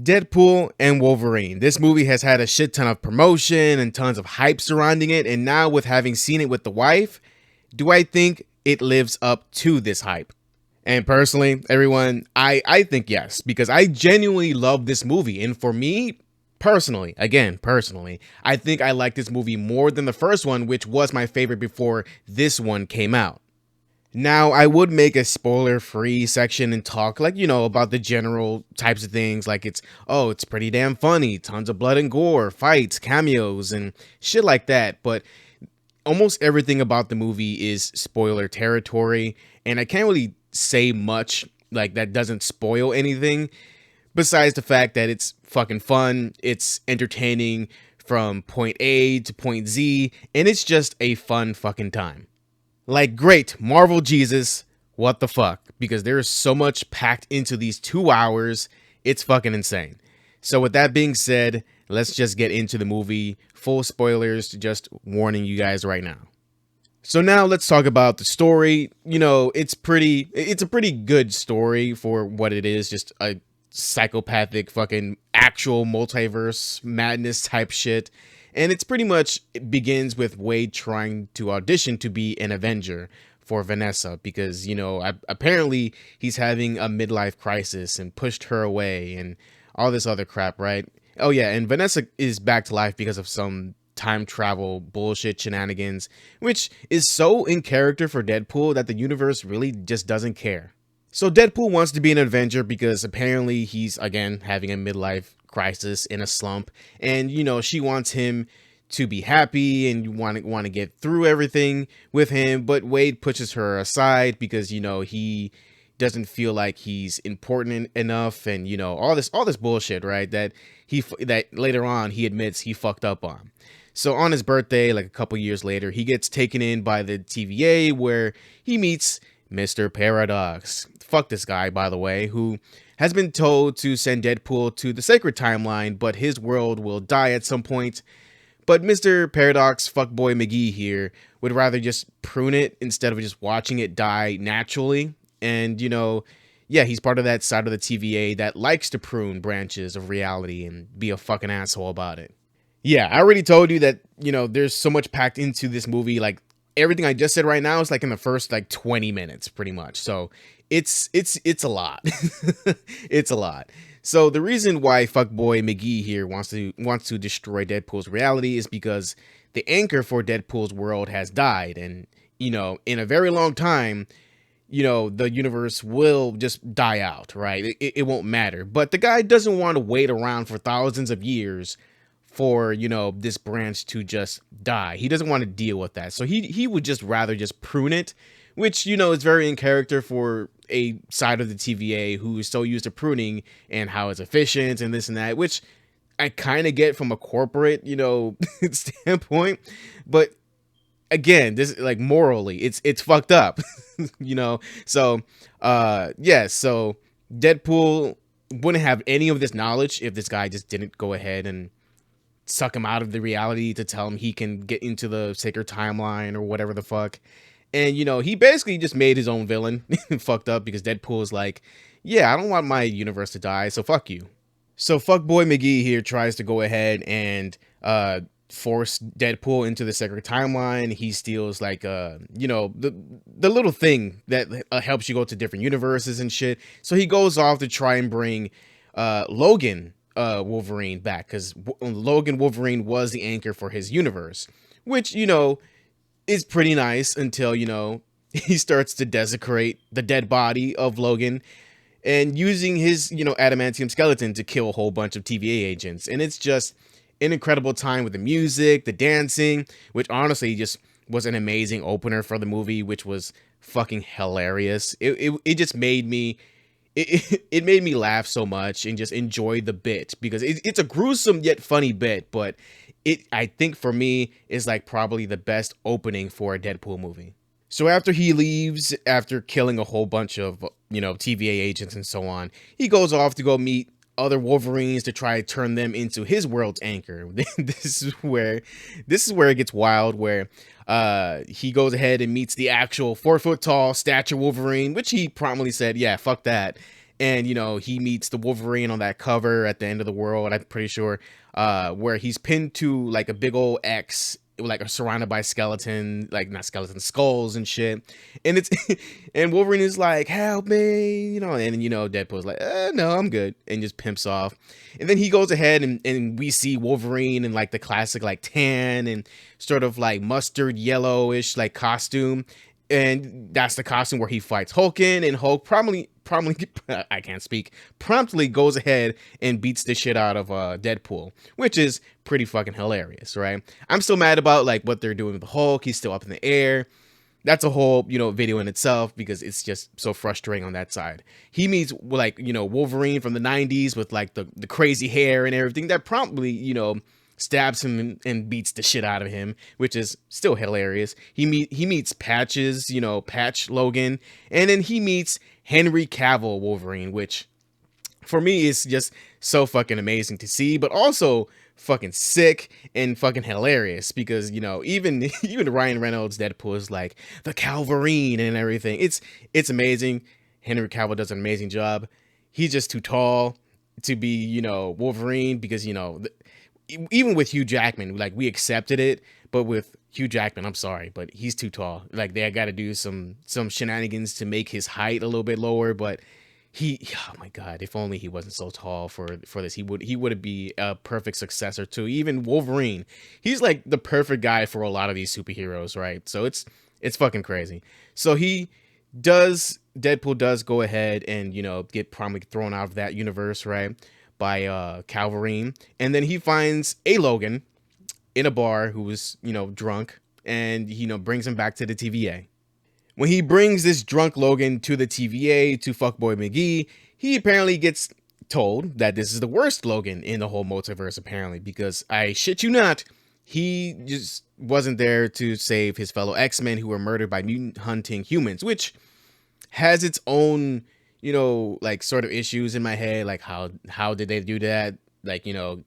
Deadpool and Wolverine. This movie has had a shit ton of promotion and tons of hype surrounding it, and now with having seen it with the wife, do I think it lives up to this hype? And personally, everyone, I think yes, because I genuinely love this movie, and for me, personally, I think I like this movie more than the first one, which was my favorite before this one came out. Now, I would make a spoiler-free section and talk, like, about the general types of things, like it's pretty damn funny, tons of blood and gore, fights, cameos, and shit like that, but almost everything about the movie is spoiler territory, and I can't really say much, like, that doesn't spoil anything, besides the fact that it's fucking fun, it's entertaining from point A to point Z, and it's just a fun fucking time. Like, great, Marvel Jesus, what the fuck? Because there is so much packed into these 2 hours, it's fucking insane. So with that being said, let's just get into the movie. Full spoilers, just warning you guys right now. So now let's talk about the story. It's a pretty good story for what it is, just a psychopathic fucking actual multiverse madness type shit. And it's pretty much, it begins with Wade trying to audition to be an Avenger for Vanessa because, apparently he's having a midlife crisis and pushed her away and all this other crap, right? Oh yeah, and Vanessa is back to life because of some time travel bullshit shenanigans, which is so in character for Deadpool that the universe really just doesn't care. So Deadpool wants to be an Avenger because apparently he's, again, having a midlife crisis in a slump, and she wants him to be happy and you want to get through everything with him, but Wade pushes her aside because he doesn't feel like he's important enough, and all this bullshit, right, that later on he admits he fucked up on. So on his birthday, like a couple years later, he gets taken in by the TVA where he meets Mr. Paradox. Fuck this guy, by the way, who has been told to send Deadpool to the sacred timeline, but his world will die at some point. But Mr. Paradox, fuckboy McGee here, would rather just prune it instead of just watching it die naturally. And, yeah, he's part of that side of the TVA that likes to prune branches of reality and be a fucking asshole about it. Yeah, I already told you that, there's so much packed into this movie. Like, everything I just said right now is like in the first like 20 minutes, pretty much. So it's a lot. It's a lot. So the reason why fuckboy McGee here wants to destroy Deadpool's reality is because the anchor for Deadpool's world has died, and in a very long time, the universe will just die out, right? It won't matter. But the guy doesn't want to wait around for thousands of years for this branch to just die. He doesn't want to deal with that, so he would just rather just prune it, which is very in character for a side of the TVA who is so used to pruning and how it's efficient and this and that, which I kind of get from a corporate standpoint, but again, this, like, morally it's fucked up. So yeah, so Deadpool wouldn't have any of this knowledge if this guy just didn't go ahead and suck him out of the reality to tell him he can get into the sacred timeline or whatever the fuck. And he basically just made his own villain. Fucked up because Deadpool is like, yeah, I don't want my universe to die, so fuck you. So fuckboy McGee here tries to go ahead and force Deadpool into the sacred timeline. He steals like the little thing that helps you go to different universes and shit. So he goes off to try and bring Logan Wolverine back, because Logan Wolverine was the anchor for his universe, which is pretty nice until he starts to desecrate the dead body of Logan and using his adamantium skeleton to kill a whole bunch of TVA agents. And it's just an incredible time with the music, the dancing, which honestly just was an amazing opener for the movie, which was fucking hilarious. It just made me it made me laugh so much and just enjoy the bit, because it's a gruesome yet funny bit, but I think for me is like probably the best opening for a Deadpool movie. So after he leaves, after killing a whole bunch of TVA agents and so on, he goes off to go meet other Wolverines to try to turn them into his world's anchor. This is where it gets wild, where he goes ahead and meets the actual 4 foot tall stature Wolverine, which he promptly said, yeah, fuck that. And he meets the Wolverine on that cover at the end of the world, I'm pretty sure, where he's pinned to like a big old X, like surrounded by skeleton, like not skeleton, skulls and shit. And it's and Wolverine is like, help me, and Deadpool's like, no, I'm good, and just pimps off. And then he goes ahead and we see Wolverine in like the classic like tan and sort of like mustard yellowish like costume. And that's the costume where he fights Hulk in, and Hulk promptly I can't speak, promptly goes ahead and beats the shit out of Deadpool, which is pretty fucking hilarious, right? I'm still mad about like what they're doing with the Hulk. He's still up in the air. That's a whole, video in itself, because it's just so frustrating on that side. He meets like, Wolverine from the 90s with like the crazy hair and everything that promptly, stabs him and beats the shit out of him, which is still hilarious. He meets Patches, Patch Logan, and then he meets Henry Cavill Wolverine, which for me is just so fucking amazing to see, but also fucking sick and fucking hilarious, because even even Ryan Reynolds Deadpool is like the Calverine and everything. It's amazing. Henry Cavill does an amazing job. He's just too tall to be Wolverine, because even with Hugh Jackman, like we accepted it, but with Hugh Jackman, I'm sorry, but he's too tall. Like they got to do some shenanigans to make his height a little bit lower, but oh my god, if only he wasn't so tall for this. He would be a perfect successor to even Wolverine. He's like the perfect guy for a lot of these superheroes, right? So it's fucking crazy. So Deadpool does go ahead and get probably thrown out of that universe, right, by Calverine, and then he finds a Logan in a bar who was drunk, and brings him back to the TVA. When he brings this drunk Logan to the TVA to Fuckboy McGee, he apparently gets told that this is the worst Logan in the whole multiverse, apparently, because I shit you not, he just wasn't there to save his fellow X-Men who were murdered by mutant hunting humans, which has its own, like sort of issues in my head. Like how did they do that? Like,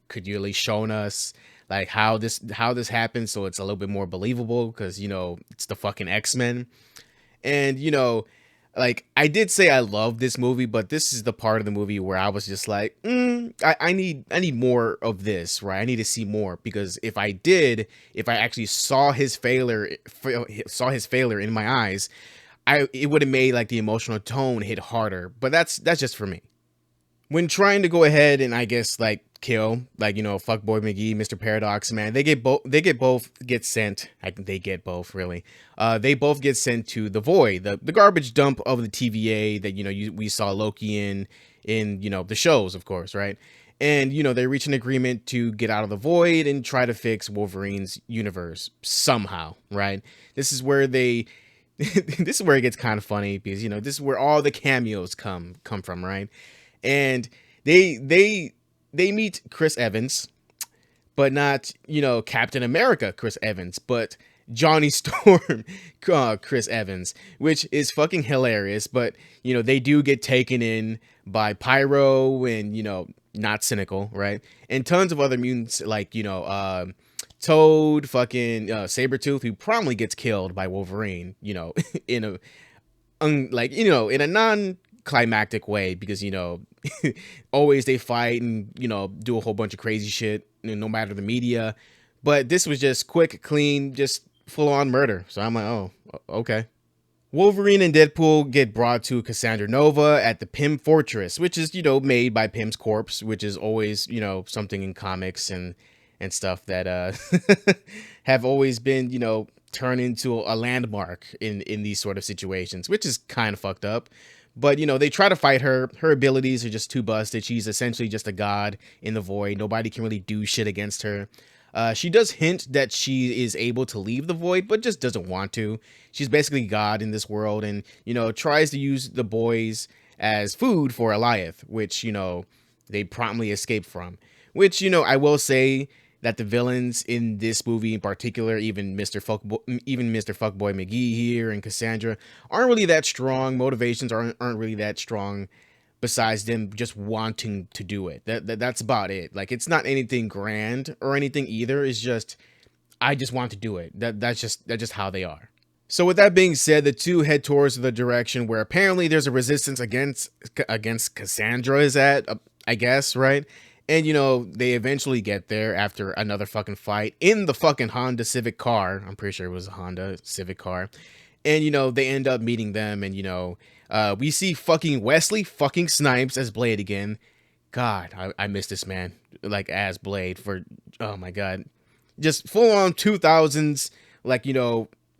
could you at least shown us like how this happened so it's a little bit more believable, because it's the fucking X-Men. And like I did say I love this movie, but this is the part of the movie where I was just like, I need more of this, right? I need to see more, because if I actually saw his failure in my eyes, it would have made like the emotional tone hit harder. But that's just for me. When trying to go ahead and I guess like kill like Fuckboy McGee, Mr. Paradox, man, they both get sent. They both get sent to the Void, the garbage dump of the TVA that we saw Loki in the shows, of course, right? And they reach an agreement to get out of the Void and try to fix Wolverine's universe somehow, right? This is where this is where it gets kind of funny, because this is where all the cameos come from, right? And they meet Chris Evans, but not Captain America Chris Evans, but Johnny Storm Chris Evans, which is fucking hilarious. But they do get taken in by Pyro and not Cynical, right? And tons of other mutants like Toad, fucking Sabretooth, who probably gets killed by Wolverine, in a in a non-climactic way, because always they fight and do a whole bunch of crazy shit, no matter the media. But this was just quick, clean, just full-on murder. So I'm like, oh, okay. Wolverine and Deadpool get brought to Cassandra Nova at the Pym Fortress, which is made by Pym's corpse, which is always something in comics and stuff that have always been turned into a landmark in these sort of situations, which is kind of fucked up. But they try to fight her. Her abilities are just too busted. She's essentially just a god in the Void. Nobody can really do shit against her. She does hint that she is able to leave the Void, but just doesn't want to. She's basically God in this world, and tries to use the boys as food for Eliath, which they promptly escape from. Which I will say that the villains in this movie in particular, even Mr. Fuckboy McGee here and Cassandra, aren't really that strong. Motivations aren't really that strong, besides them just wanting to do it. That's about it. Like, it's not anything grand or anything either. It's just, I just want to do it. That's just how they are. So with that being said, the two head towards the direction where apparently there's a resistance against Cassandra is at, I guess, right? And they eventually get there after another fucking fight in the fucking Honda Civic car. I'm pretty sure it was a Honda Civic car. And they end up meeting them, and we see fucking Wesley fucking Snipes as Blade again. God, I miss this man, like, as Blade for, oh my god, just full on 2000s, like,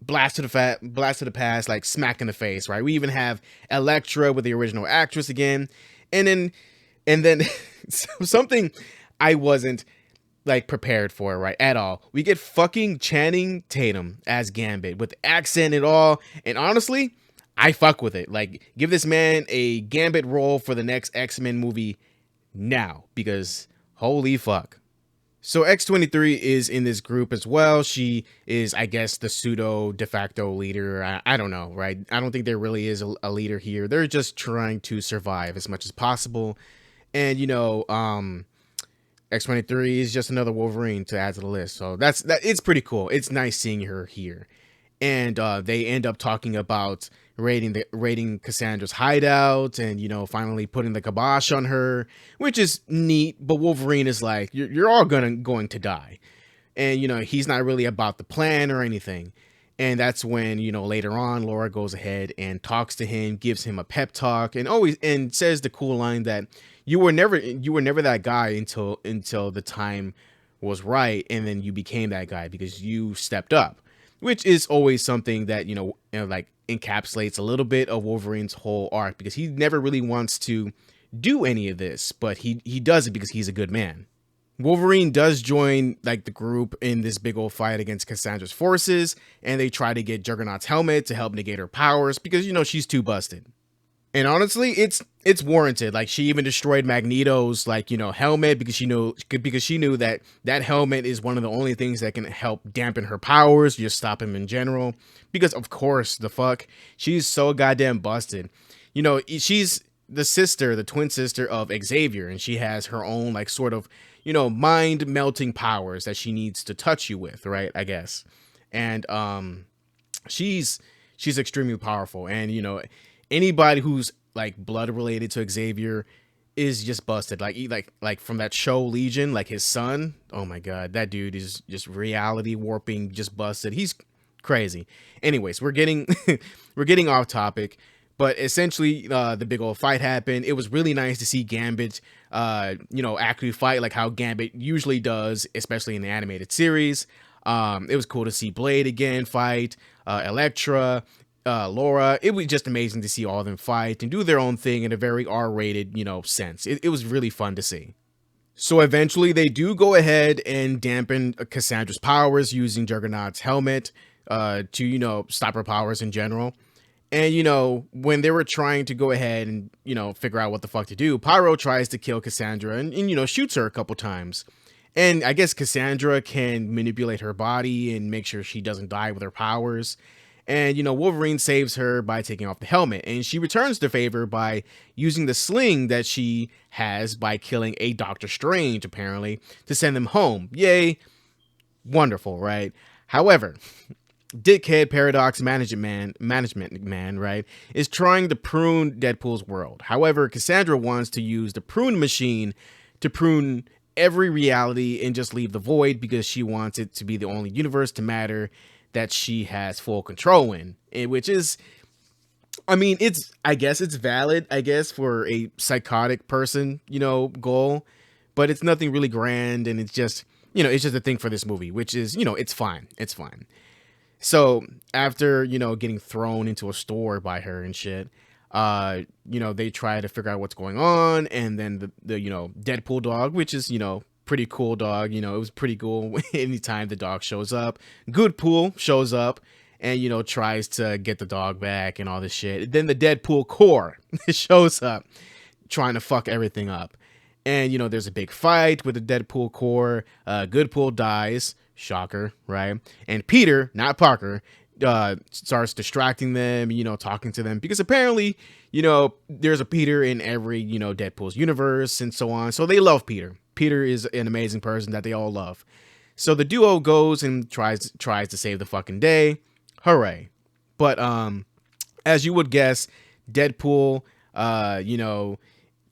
blast to the past, like smack in the face, right? We even have Elektra with the original actress again, and then something I wasn't like prepared for, right, at all. We get fucking Channing Tatum as Gambit with accent and all, and honestly, I fuck with it. Like, give this man a Gambit role for the next X-Men movie now, because holy fuck. So X-23 is in this group as well. She is, I guess, the pseudo de facto leader. I don't know, right? I don't think there really is a leader here. They're just trying to survive as much as possible. And, X-23 is just another Wolverine to add to the list. So it's pretty cool. It's nice seeing her here. And they end up talking about raiding Cassandra's hideout, and finally putting the kibosh on her, which is neat. But Wolverine is like, you're all going to die, and he's not really about the plan or anything. And that's when later on Laura goes ahead and talks to him, gives him a pep talk, and says the cool line that you were never that guy until the time was right, and then you became that guy because you stepped up, which is always something that like encapsulates a little bit of Wolverine's whole arc, because he never really wants to do any of this, but he does it because he's a good man. Wolverine does join like the group in this big old fight against Cassandra's forces, and they try to get Juggernaut's helmet to help negate her powers because she's too busted. And honestly, it's warranted. Like, she even destroyed Magneto's helmet because she knew that helmet is one of the only things that can help dampen her powers, just stop him in general. Because of course, the fuck, she's so goddamn busted. She's the twin sister of Xavier, and she has her own like sort of mind melting powers that she needs to touch you with, right? I guess. And she's extremely powerful, and anybody who's like blood related to Xavier is just busted. Like from that show Legion, like his son. Oh my god, that dude is just reality warping, just busted. He's crazy. Anyways, we're getting we're getting off topic, but essentially the big old fight happened. It was really nice to see Gambit actually fight like how Gambit usually does, especially in the animated series. It was cool to see Blade again fight, Elektra, Laura. It was just amazing to see all of them fight and do their own thing in a very R-rated, sense. It was really fun to see. So eventually they do go ahead and dampen Cassandra's powers using Juggernaut's helmet to, stop her powers in general. And, when they were trying to go ahead and, figure out what the fuck to do, Pyro tries to kill Cassandra and shoots her a couple times. And I guess Cassandra can manipulate her body and make sure she doesn't die with her powers. And, Wolverine saves her by taking off the helmet, and she returns the favor by using the sling that she has by killing a Doctor Strange, apparently, to send them home. Yay. Wonderful, right? However, Dickhead Paradox Management Man, right, is trying to prune Deadpool's world. However, Cassandra wants to use the prune machine to prune every reality and just leave the void because she wants it to be the only universe to matter that she has full control in, which is, I guess it's valid, for a psychotic person, goal, but it's nothing really grand, and it's just, it's just a thing for this movie, which is, it's fine. So after, getting thrown into a store by her and shit, they try to figure out what's going on, and then the Deadpool dog, which is, pretty cool dog. It was pretty cool anytime the dog shows up. Goodpool shows up and, tries to get the dog back and all this shit. Then the Deadpool core shows up trying to fuck everything up. And, there's a big fight with the Deadpool core. Goodpool dies. Shocker, right? And Peter, not Parker, starts distracting them, talking to them. Because apparently, there's a Peter in every, Deadpool's universe and so on. So they love Peter. Peter is an amazing person that they all love. So the duo goes and tries to save the fucking day. Hooray. But as you would guess, Deadpool, you know,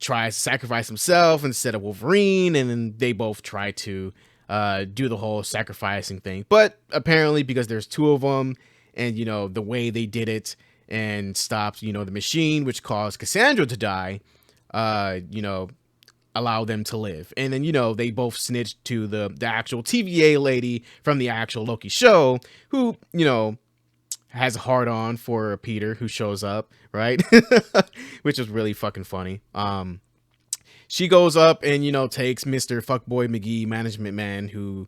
tries to sacrifice himself instead of Wolverine, and then they both try to do the whole sacrificing thing. But apparently, because there's two of them, and you know the way they did it and stopped, you know, the machine, which caused Cassandra to die, you know, allow them to live. And then, you know, they both snitched to the actual TVA lady from the actual Loki show, who, you know, has a hard on for Peter, who shows up, right? Which is really fucking funny. She goes up and, you know, takes Mr. Fuckboy McGee, management man, who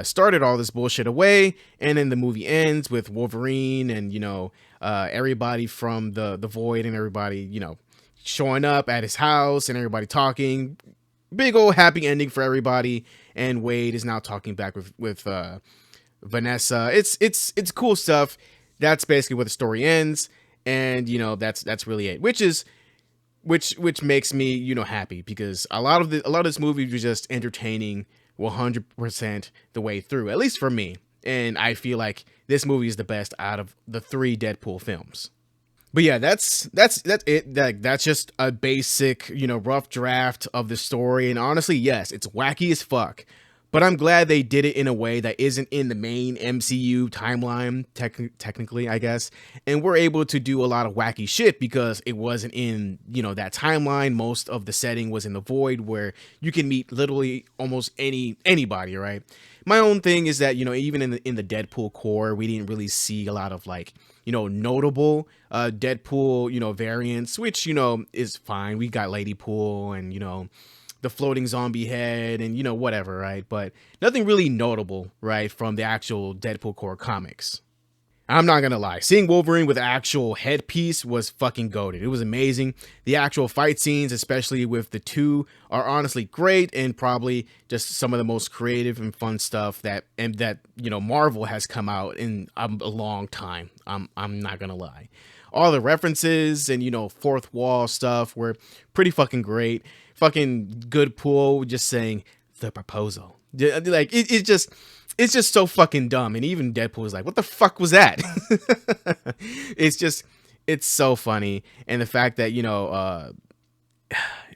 started all this bullshit away. And then the movie ends with Wolverine and, you know, everybody from the Void and everybody, you know, showing up at his house and everybody talking. Big old happy ending for everybody. And Wade is now talking back with Vanessa. It's cool stuff. That's basically where the story ends. And, you know, that's really it, which makes me, you know, happy, because a lot of this movie was just entertaining 100% the way through, at least for me. And I feel like this movie is the best out of the 3 Deadpool films. But yeah, that's it. That's just a basic, you know, rough draft of the story. And honestly, yes, it's wacky as fuck. But I'm glad they did it in a way that isn't in the main MCU timeline, technically, I guess. And we're able to do a lot of wacky shit because it wasn't in, you know, that timeline. Most of the setting was in the Void, where you can meet literally almost anybody, right? My own thing is that, you know, even in the Deadpool core, we didn't really see a lot of, like, you know, notable Deadpool, you know, variants, which, you know, is fine. We got Lady Pool and, you know, the floating zombie head and, you know, whatever, right? But nothing really notable, right, from the actual Deadpool core comics. I'm not gonna lie, seeing Wolverine with actual headpiece was fucking goated. It was amazing. The actual fight scenes, especially with the two, are honestly great, and probably just some of the most creative and fun stuff that you know, Marvel has come out in a long time. I'm not gonna lie. All the references and, you know, fourth wall stuff were pretty fucking great. Fucking good pool, just saying the proposal. Like it's just so fucking dumb. And even Deadpool was like, what the fuck was that? It's so funny. And the fact that, you know,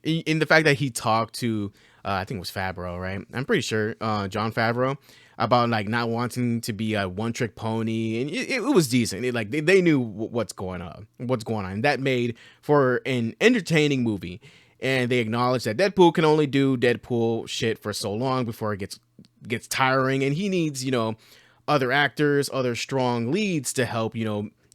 in the fact that he talked to, I think it was Favreau, right? I'm pretty sure, Jon Favreau, about like not wanting to be a one-trick pony. And it was decent. They knew what's going on. And that made for an entertaining movie. And they acknowledged that Deadpool can only do Deadpool shit for so long before it gets tiring, and he needs, you know, other actors, other strong leads to help, you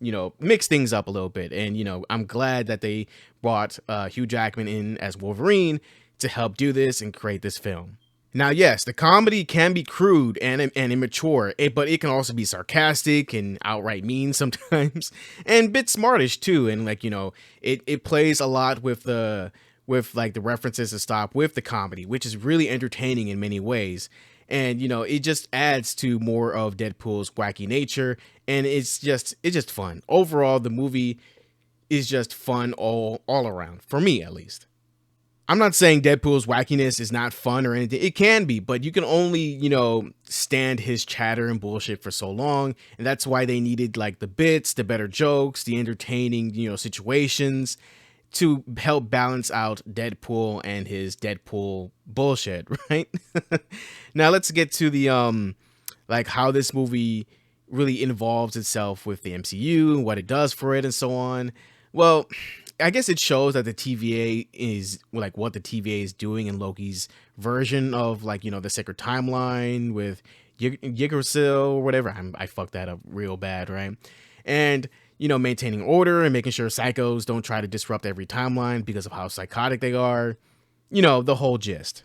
know, mix things up a little bit. And, you know, I'm glad that they brought Hugh Jackman in as Wolverine to help do this and create this film. Now, yes, the comedy can be crude and immature, but it can also be sarcastic and outright mean sometimes, and a bit smartish too. And, like, you know, it plays a lot with like the references to stop with the comedy, which is really entertaining in many ways. And, you know, it just adds to more of Deadpool's wacky nature, and it's just fun. Overall, the movie is just fun all around, for me at least. I'm not saying Deadpool's wackiness is not fun or anything. It can be, but you can only, you know, stand his chatter and bullshit for so long. And that's why they needed, like, the bits, the better jokes, the entertaining, you know, situations to help balance out Deadpool and his Deadpool bullshit, right? Now let's get to the like how this movie really involves itself with the MCU, what it does for it, and so on. Well, I guess it shows that the TVA is, like, what the TVA is doing in Loki's version of, like, you know, the Sacred Timeline with Yggdrasil or whatever. I fucked that up real bad, right? And, you know, maintaining order and making sure psychos don't try to disrupt every timeline because of how psychotic they are. You know, the whole gist.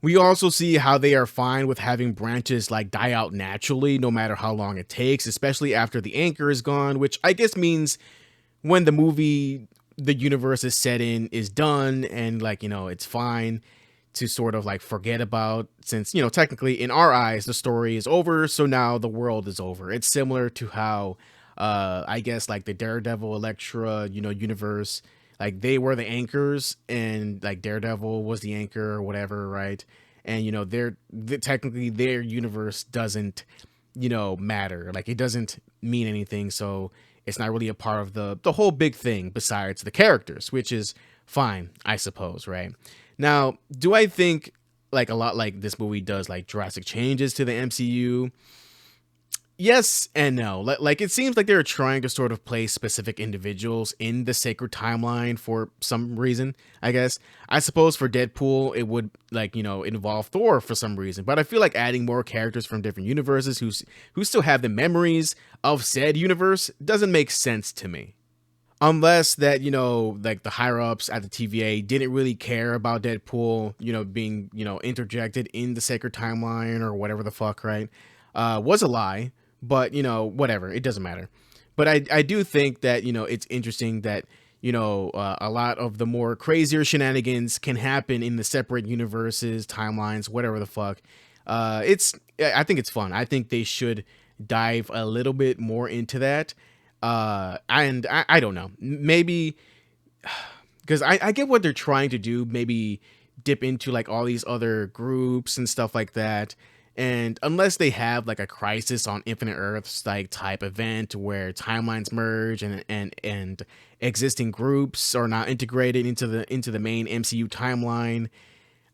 We also see how they are fine with having branches, like, die out naturally, no matter how long it takes, especially after the anchor is gone, which I guess means when the movie the universe is set in is done, and, like, you know, it's fine to sort of, like, forget about, since, you know, technically in our eyes the story is over, so now the world is over. It's similar to how I guess, like, the Daredevil, Elektra, you know, universe, like, they were the anchors, and, like, Daredevil was the anchor or whatever, right? And, you know, technically their universe doesn't, you know, matter. Like, it doesn't mean anything. So It's not really a part of the whole big thing besides the characters, which is fine, I suppose, right? Now, do I think like a lot like this movie does like drastic changes to the MCU? Yes and no. Like it seems like they're trying to sort of place specific individuals in the sacred timeline for some reason, I guess. I suppose for Deadpool it would like, involve Thor for some reason, but I feel like adding more characters from different universes who still have the memories of said universe doesn't make sense to me. Unless that, like the higher ups at the TVA didn't really care about Deadpool, being, interjected in the sacred timeline or whatever the fuck, right? Was a lie, but, whatever. It doesn't matter. But I do think that, it's interesting that, a lot of the more crazier shenanigans can happen in the separate universes, timelines, whatever the fuck. I think it's fun. I think they should dive a little bit more into that. And I don't know, maybe because I get what they're trying to do, maybe dip into like all these other groups and stuff like that. And unless they have like a Crisis on Infinite Earths like type event where timelines merge and existing groups are now integrated into the main MCU timeline,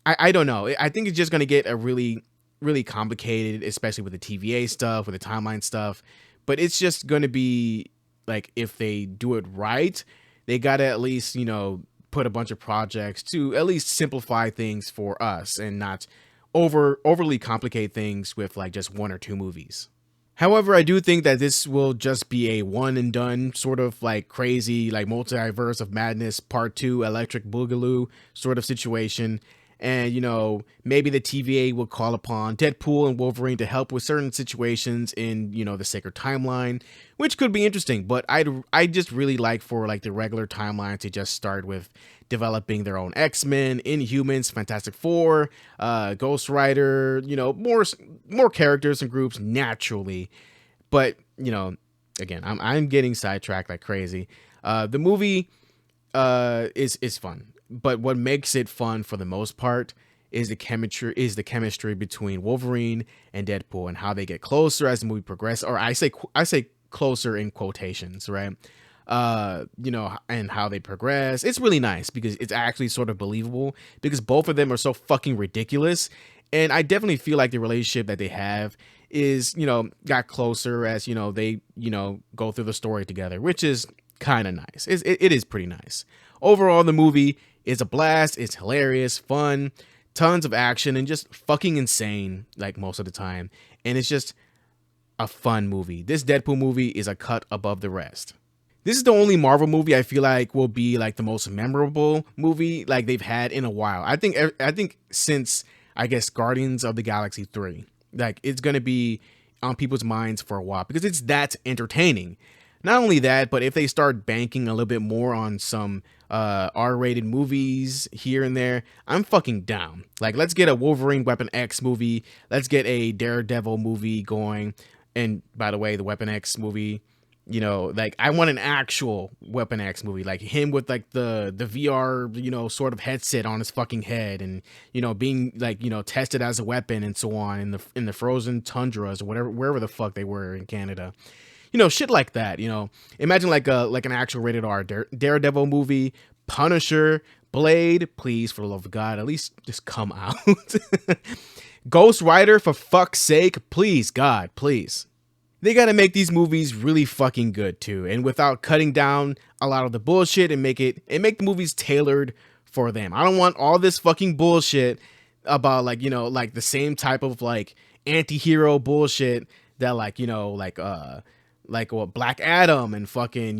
I don't know. I think it's just gonna get a really complicated, especially with the TVA stuff, with the timeline stuff. But it's just gonna be like, if they do it right, they gotta at least, put a bunch of projects to at least simplify things for us and not overly complicate things with like just one or two movies. However, I do think that this will just be a one and done sort of like crazy, like multiverse of madness part 2 electric boogaloo sort of situation. And, maybe the TVA will call upon Deadpool and Wolverine to help with certain situations in, the sacred timeline, which could be interesting. But I just really like for like the regular timeline to just start with developing their own X-Men, Inhumans, Fantastic Four, Ghost Rider, more characters and groups naturally. But, again, I'm getting sidetracked like crazy. The movie is fun. But what makes it fun for the most part is the chemistry between Wolverine and Deadpool and how they get closer as the movie progresses. Or I say closer in quotations, right? And how they progress. It's really nice because it's actually sort of believable because both of them are so fucking ridiculous. And I definitely feel like the relationship that they have is, got closer as, they, go through the story together, which is kind of nice. It is pretty nice. Overall, the movie is a blast. It's hilarious, fun, tons of action, and just fucking insane, like most of the time. And it's just a fun movie. This Deadpool movie is a cut above the rest. This is the only Marvel movie I feel like will be like the most memorable movie like they've had in a while. I think since, I guess, Guardians of the Galaxy 3. Like, it's going to be on people's minds for a while because it's that entertaining. Not only that, but if they start banking a little bit more on some R-rated movies here and there, I'm fucking down. Like, let's get a Wolverine Weapon X movie. Let's get a Daredevil movie going. And by the way, the Weapon X movie, like, I want an actual Weapon X movie, like him with like the VR, sort of headset on his fucking head, and being like tested as a weapon and so on in the frozen tundras or wherever the fuck they were in Canada. Shit like that. Imagine like an actual rated R Daredevil movie, Punisher, Blade. Please, for the love of God, at least just come out. Ghost Rider, for fuck's sake, please, God, please. They got to make these movies really fucking good too, and without cutting down a lot of the bullshit and make the movies tailored for them. I don't want all this fucking bullshit about like like the same type of like anti-hero bullshit that like what Black Adam and fucking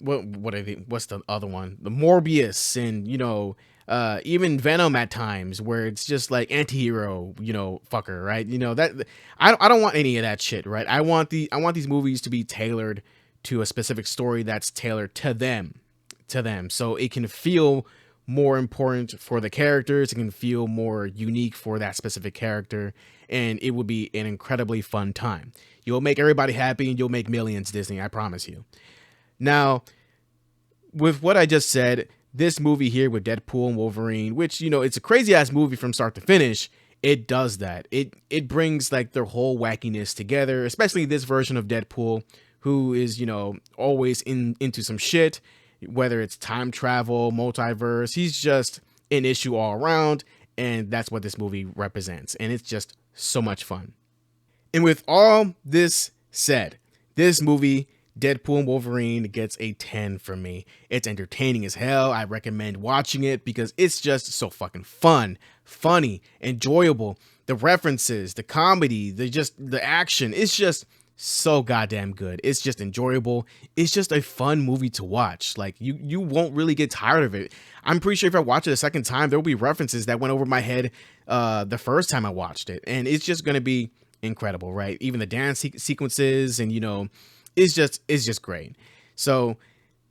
what's the other one, the Morbius, and even Venom at times, where it's just like anti-hero fucker, right? That I don't want any of that shit, right? I want these movies to be tailored to a specific story that's tailored to them, so it can feel more important for the characters, it can feel more unique for that specific character, and it would be an incredibly fun time. You'll make everybody happy and you'll make millions, Disney, I promise you. Now, with what I just said, this movie here with Deadpool and Wolverine, which, it's a crazy ass movie from start to finish, it does that. It brings like their whole wackiness together, especially this version of Deadpool, who is, always into some shit, whether it's time travel, multiverse. He's just an issue all around, and that's what this movie represents. And it's just so much fun. And with all this said, this movie, Deadpool and Wolverine, gets a 10 from me. It's entertaining as hell. I recommend watching it because it's just so fucking fun, funny, enjoyable. The references, the comedy, the action, it's just so goddamn good. It's just enjoyable. It's just a fun movie to watch. Like you won't really get tired of it. I'm pretty sure if I watch it a second time, there will be references that went over my head the first time I watched it, and it's just gonna be incredible, right? Even the dance sequences, and it's just great. So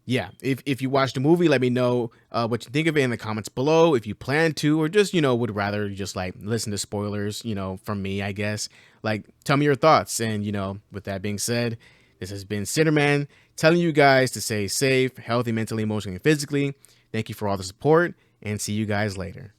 yeah, if you watch the movie, let me know what you think of it in the comments below. If you plan to, or just would rather just like listen to spoilers, from me, I guess. Like, tell me your thoughts. And with that being said, this has been SinnerMan telling you guys to stay safe, healthy, mentally, emotionally, and physically. Thank you for all the support, and see you guys later.